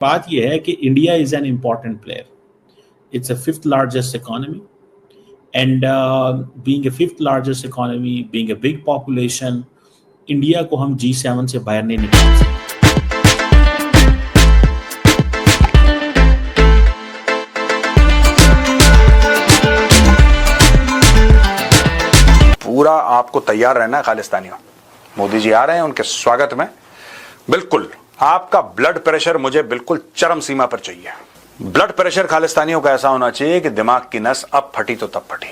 बात यह है कि India is an important player. It's a fifth largest economy, and being a fifth largest economy, being a big population, India को हम G7 से बाहर नहीं निकाल सकते. पूरा आपको तैयार रहना है खालिस्तानियों. मोदी जी आ रहे हैं, उनके स्वागत में बिल्कुल आपका ब्लड प्रेशर मुझे बिल्कुल चरम सीमा पर चाहिए. ब्लड प्रेशर खालिस्तानियों का ऐसा होना चाहिए कि दिमाग की नस अब फटी तो तब फटी.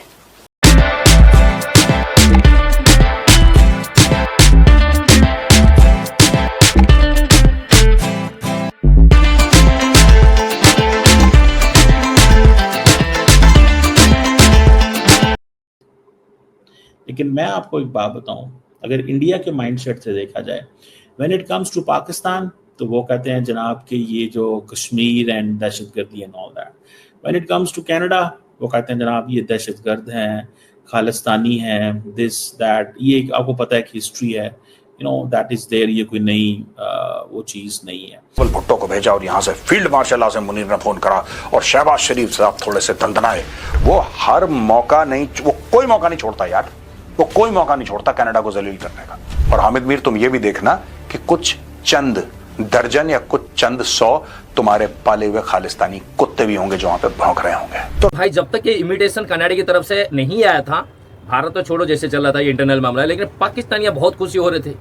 लेकिन मैं आपको एक बात बताऊं, अगर इंडिया के माइंडसेट से देखा जाए, when it comes to Pakistan, तो वो कहते हैं जनाब कि ये जो कश्मीर एंड दहशतगर्दी and all that. When it comes to Canada, वो कहते हैं जनाब ये दहशतगर्द हैं, खालिस्तानी हैं, दिस दैट. ये आपको पता है कि हिस्ट्री है, you know that is there. ये कोई नई वो चीज नहीं है. भुट्टो को भेजा और यहाँ से फील्ड मार्शल आज़म मुनीर ने फोन करा और शहबाज शरीफ साहब थोड़े से दंदनाए. वो हर मौका नहीं, वो कोई मौका नहीं छोड़ता यार. वो कोई मौका नहीं छोड़ता कनाडा को जलील करने का. और हामिद मीर, तुम ये भी देखना कि कुछ चंद दर्जन या कुछ चंद 100 तुम्हारे पाले हुए खालिस्तानी कुत्ते भी होंगे जो वहां पे भौंक रहे होंगे. तो भाई जब तक ये इमिटेशन कनाडा की तरफ से नहीं आया था, भारत तो छोड़ो जैसे चल रहा था ये इंटरनल मामला, लेकिन पाकिस्तानियां बहुत खुशी हो रहे थे.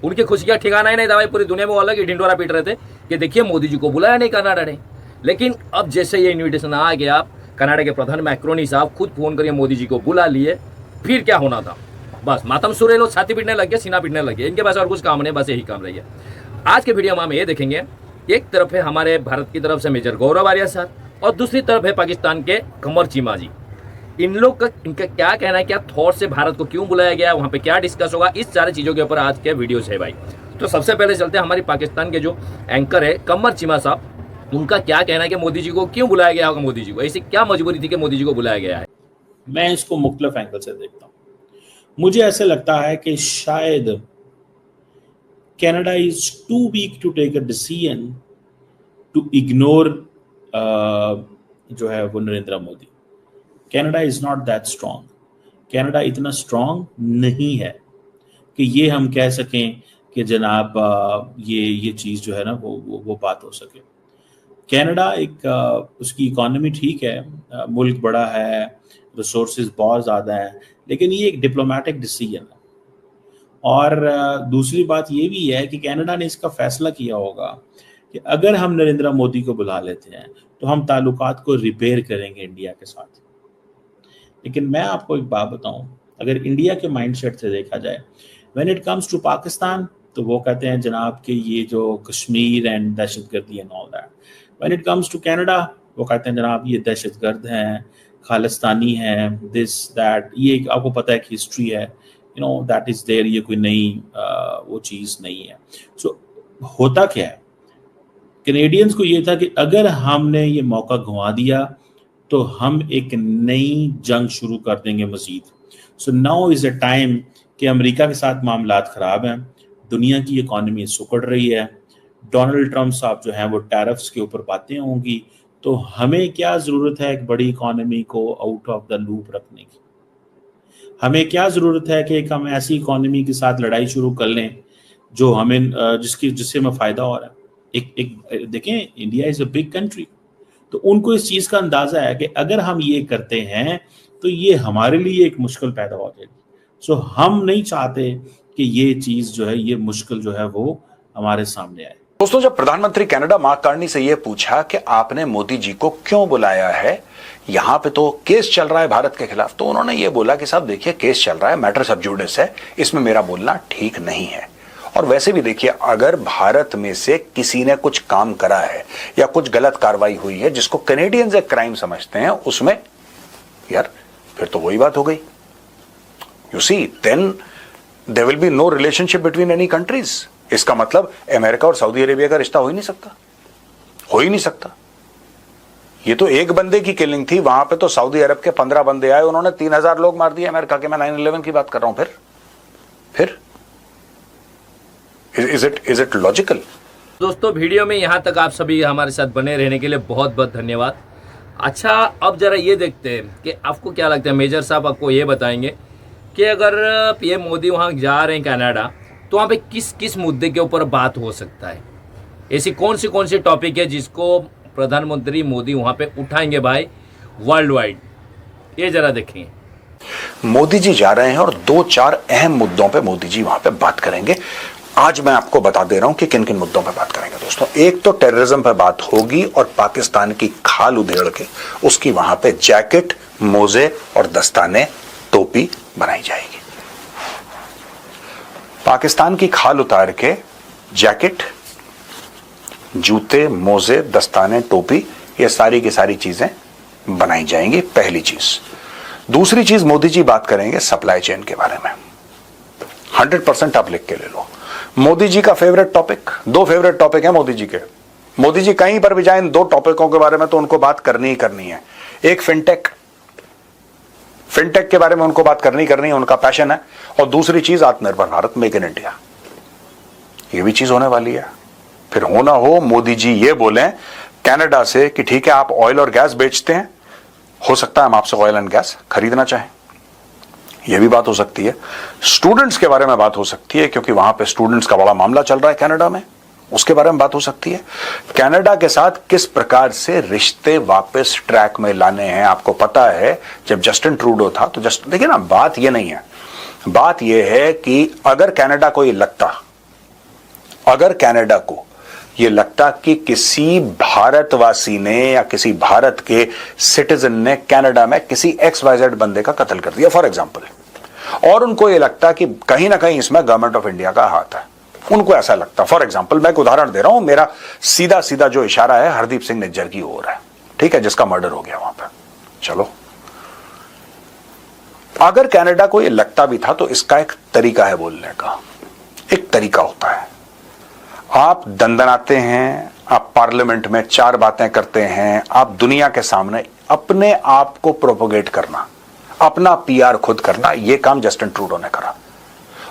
उनकी खुशी का ठिकाना ही नहीं था भाई. पूरी दुनिया में वो अलग ही ढिंडोरा पीट रहे थे कि देखिए मोदी जी को बुलाया नहीं कनाडा ने. लेकिन अब जैसे ये इन्विटेशन आ गया, कनाडा के प्रधान मैक्रोनी साहब खुद फोन करके मोदी जी को बुला लिए. फिर क्या होना था, बस मातम सुरे लोग छाती पीटने लग गए, सीना पीटने लग गए. इनके पास और कुछ काम नहीं, बस यही काम रही है. आज के वीडियो में हम ये देखेंगे, एक तरफ है हमारे भारत की तरफ से मेजर गौरव आर्या सर, और दूसरी तरफ है पाकिस्तान के कमर चीमा जी. इन लोग का, इनका क्या कहना है, क्या थॉट से भारत को क्यों बुलाया गया, वहाँ पे क्या डिस्कस होगा, इस सारी चीज़ों के ऊपर आज के वीडियोस है भाई. तो सबसे पहले चलते हैं हमारी पाकिस्तान के जो एंकर है कमर चीमा साहब, उनका क्या कहना है कि मोदी जी को क्यों बुलाया गया होगा, मोदी जी को ऐसी क्या मजबूरी थी कि मोदी जी को बुलाया गया है. मैं इसको मुख्तलिफ एंगल से देखता हूँ. मुझे ऐसे लगता है कि शायद Canada is too weak to take a decision to ignore जो है वो Narendra Modi. Canada is not that strong. Canada इतना स्ट्रांग नहीं है कि ये हम कह सकें कि जनाब ये चीज़ जो है ना वो बात हो सके. कनाडा एक उसकी इकॉनमी ठीक है, मुल्क बड़ा है, रिसोर्सेज बहुत ज़्यादा हैं, लेकिन ये एक डिप्लोमेटिक डिसीजन है. और दूसरी बात ये भी है कि कनाडा ने इसका फैसला किया होगा कि अगर हम नरेंद्र मोदी को बुला लेते हैं तो हम ताल्लुकात को रिपेयर करेंगे इंडिया के साथ. लेकिन मैं आपको एक बात बताऊं, अगर इंडिया के माइंडसेट से देखा जाए, when it comes to Pakistan, तो वो कहते हैं जनाब कि ये जो कश्मीर एंड दहशतगर्दी and all that. When it comes to Canada, वो कहते हैं जनाब ये दहशतगर्द हैं, खालिस्तानी हैं, दिस दैट. ये आपको पता है कि हिस्ट्री है, you know that is there. ये कोई नई वो चीज़ नहीं है. सो होता क्या है, कैनेडियंस को ये था कि अगर हमने ये मौका गंवा दिया तो हम एक नई जंग शुरू कर देंगे मजीद. So now is a time कि अमेरिका के साथ मामलात ख़राब हैं, दुनिया की इकॉनमी सुकड़ रही है, डोनाल्ड ट्रंप साहब जो हैं वो टैरिफ्स के ऊपर बातें होंगी, तो हमें क्या ज़रूरत है एक बड़ी इकॉनमी को आउट ऑफ द लूप रखने की. हमें क्या ज़रूरत है कि एक हम ऐसी इकॉनमी के साथ लड़ाई शुरू कर लें जो हमें जिससे हमें फ़ायदा हो रहा है. एक देखें, India is a big country, तो उनको इस चीज़ का अंदाज़ा है कि अगर हम ये करते हैं तो ये हमारे लिए एक मुश्किल पैदा हो जाएगी. सो हम नहीं चाहते कि ये चीज़ जो है, ये मुश्किल जो है वो हमारे सामने आए. दोस्तों, जब प्रधानमंत्री कनाडा मार्क कार्नी से यह पूछा कि आपने मोदी जी को क्यों बुलाया है, यहां पे तो केस चल रहा है भारत के खिलाफ, तो उन्होंने ये बोला कि साहब देखिए केस चल रहा है, मैटर सब जुडिस है, इसमें मेरा बोलना ठीक नहीं है. और वैसे भी देखिए, अगर भारत में से किसी ने कुछ काम करा है या कुछ गलत कार्रवाई हुई है जिसको कैनेडियंस एक क्राइम समझते हैं, उसमें यार फिर तो वही बात हो गई. You see, then there will be no relationship between any countries. इसका मतलब अमेरिका और सऊदी अरेबिया का रिश्ता हो ही नहीं सकता, हो ही नहीं सकता. ये तो एक बंदे की किलिंग थी, वहां पे तो सऊदी अरब के 15 बंदे आए, उन्होंने 3000 लोग मार दिए. अमेरिका के, मैं 9/11 की बात कर रहा हूं. फिर इज इट लॉजिकल? दोस्तों वीडियो में यहाँ तक आप सभी हमारे साथ बने रहने के लिए बहुत बहुत धन्यवाद। अच्छा, अब जरा ये देखते हैं कि आपको क्या लगता है। मेजर साहब आपको ये बताएंगे कि अगर पीएम मोदी वहाँ जा रहे हैं कनाडा, तो वहाँ पे किस किस मुद्दे के ऊपर बात हो सकता है, ऐसी कौन सी टॉपिक है जिसको प्रधानमंत्री मोदी वहाँ पे उठाएंगे भाई वर्ल्ड वाइड, ये जरा देखेंगे। मोदी जी जा रहे हैं और 2-4 अहम मुद्दों पे मोदी जी वहां पे बात करेंगे। आज मैं आपको बता दे रहा हूं कि किन किन मुद्दों पे बात करेंगे दोस्तों। एक तो टेररिज्म पे बात होगी और पाकिस्तान की खाल उधेड़ के उसकी वहां पे जैकेट, मोजे और दस्ताने, टोपी बनाई जाएगी। पाकिस्तान की खाल उतार के जैकेट, जूते, मोजे, दस्ताने, टोपी, ये सारी की सारी चीजें बनाई जाएंगी, पहली चीज। दूसरी चीज मोदी जी बात करेंगे सप्लाई चेन के बारे में। 100% आप लिख के ले लो। मोदी जी का फेवरेट टॉपिक, 2 फेवरेट टॉपिक है मोदी जी के। मोदी जी कहीं पर भी जाए इन 2 टॉपिकों के बारे में तो उनको बात करनी ही करनी है। एक फिनटेक के बारे में उनको बात करनी है, उनका पैशन है। और दूसरी चीज आत्मनिर्भर भारत, मेक इन इंडिया, ये भी चीज होने वाली है। फिर होना हो मोदी जी ये बोलें कनाडा से कि ठीक है आप ऑयल और गैस बेचते हैं, हो सकता है हम आपसे ऑयल एंड गैस खरीदना चाहें, यह भी बात हो सकती है। स्टूडेंट्स के बारे में बात हो सकती है क्योंकि वहां पे स्टूडेंट्स का बड़ा मामला चल रहा है कनाडा में, उसके बारे में बात हो सकती है। कनाडा के साथ किस प्रकार से रिश्ते वापस ट्रैक में लाने हैं। आपको पता है जब जस्टिन ट्रूडो था तो देखिए ना, बात यह नहीं है, बात यह है कि अगर कनाडा को यह लगता कि किसी भारतवासी ने या किसी भारत के सिटीजन ने कनाडा में किसी XYZ बंदे का कत्ल कर दिया फॉर एग्जांपल, और उनको यह लगता कि कहीं ना कहीं इसमें गवर्नमेंट ऑफ इंडिया का हाथ है, उनको ऐसा लगता, फॉर एग्जांपल मैं एक उदाहरण दे रहा हूं, मेरा सीधा सीधा जो इशारा है हरदीप सिंह निज्जर की ओर है, ठीक है, जिसका मर्डर हो गया वहां पर। चलो, अगर कनाडा को यह लगता भी था तो इसका एक तरीका है बोलने का, एक तरीका होता है। आप दंदनाते हैं, आप पार्लियामेंट में 4 बातें करते हैं, आप दुनिया के सामने अपने आप को प्रोपोगेट करना, अपना PR खुद करना, यह काम जस्टिन ट्रूडो ने करा।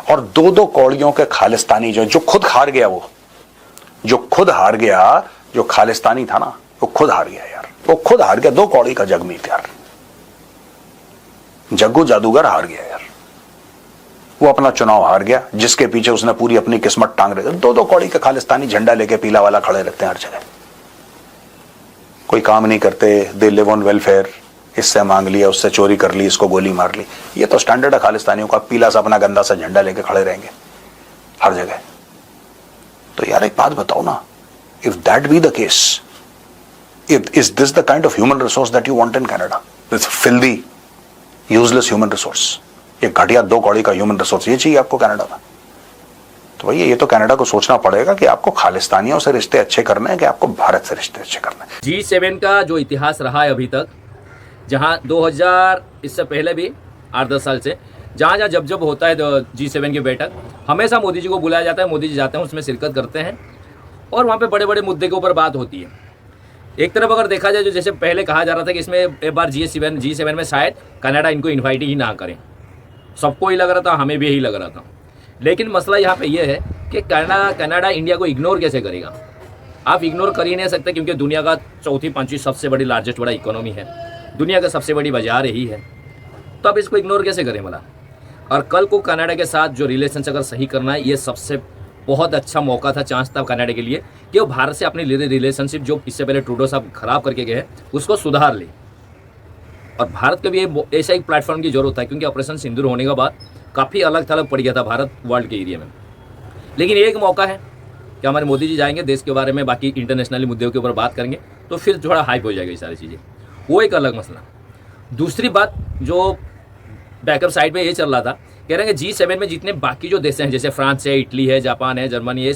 और 2-2 कौड़ियों के खालिस्तानी जो खुद हार गया, जो खालिस्तानी था ना, वो खुद हार गया यार, वो खुद हार गया। 2 कौड़ी का जगमीत यार, जग्गू जादूगर हार गया यार, वो अपना चुनाव हार गया जिसके पीछे उसने पूरी अपनी किस्मत टांग रही। 2-2 कौड़ी के खालिस्तानी झंडा लेके पीला वाला खड़े रहते हैं हर जगह, कोई काम नहीं करते, दे लिव ऑन वेलफेयर, इससे मांग लिया, उससे चोरी कर ली, इसको गोली मार ली। ये तो स्टैंडर्ड है खालिस्तानियों का, पीला सा अपना गंदा सा झंडा लेके खड़े रहेंगे हर जगह। तो यार एक बात बताओ ना, if that be the case, is this the kind of human resource that you want in Canada? This filthy useless human resource, ये घटिया 2 कौड़ी का ह्यूमन रिसोर्स, ये चाहिए आपको कनाडा में? तो भैया ये तो कनाडा को सोचना पड़ेगा कि आपको खालिस्तानियों से रिश्ते अच्छे करने हैं कि आपको भारत से रिश्ते अच्छे करने हैं। G7 का जो इतिहास रहा है अभी तक, जहां 2000 इससे पहले भी 8-10 साल से जहां जब होता है G7 की बैठक, हमेशा मोदी जी को बुलाया जाता है, मोदी जी जाते हैं, उसमें शिरकत करते हैं और वहाँ पे बड़े बड़े मुद्दे के ऊपर बात होती है। एक तरफ अगर देखा जाए, जो जैसे पहले कहा जा रहा था कि इसमें एक बार G7 में शायद कनाडा इनको इन्वाइट ही ना करें, सबको ही लग रहा था, हमें भी यही लग रहा था। लेकिन मसला यहाँ पे ये है कि कनाडा इंडिया को इग्नोर कैसे करेगा? आप इग्नोर कर ही नहीं सकते क्योंकि दुनिया का 4th-5वीं सबसे बड़ी लार्जेस्ट बड़ा इकोनॉमी है, दुनिया का सबसे बड़ी बाजार यही है, तो आप इसको इग्नोर कैसे करें भला? और कल को कनाडा के साथ जो रिलेशन अगर सही करना है, ये सबसे बहुत अच्छा मौका था, चांस था कनाडा के लिए कि वो भारत से अपनी रिलेशनशिप जो इससे पहले ट्रूडो साहब खराब करके गए उसको सुधार ले। और भारत को भी ऐसा एक प्लेटफॉर्म की जरूरत है क्योंकि ऑपरेशन सिंदूर होने के बाद काफ़ी अलग थलग पड़ गया था भारत वर्ल्ड के एरिया में। लेकिन एक मौका है कि हमारे मोदी जी जाएंगे, देश के बारे में बाकी इंटरनेशनली मुद्दों के ऊपर बात करेंगे, तो फिर थोड़ा हाइप हो जाएगा ये सारी चीज़ें, वो एक अलग मसला। दूसरी बात जो बैकअप साइड पे ये चल रहा था, कह रहे हैं कि G7 में जितने बाकी जो देश हैं, जैसे फ्रांस है, इटली है, जापान है, जर्मनी है,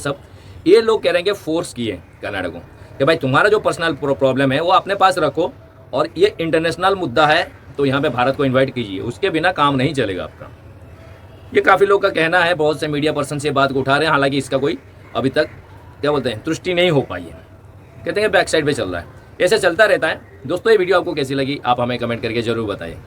ये लोग कह रहे हैं कि फोर्स किए कनाडा को कि भाई तुम्हारा जो पर्सनल प्रॉब्लम है वो अपने पास रखो और ये इंटरनेशनल मुद्दा है तो यहाँ पे भारत को इन्वाइट कीजिए, उसके बिना काम नहीं चलेगा आपका। ये काफ़ी लोग का कहना है, बहुत से मीडिया पर्सन से बात को उठा रहे हैं, हालांकि इसका कोई अभी तक क्या बोलते हैं तुष्टि नहीं हो पाई है, कहते हैं बैक साइड पे चल रहा है, ऐसे चलता रहता है। दोस्तों ये वीडियो आपको कैसी लगी आप हमें कमेंट करके जरूर बताइए।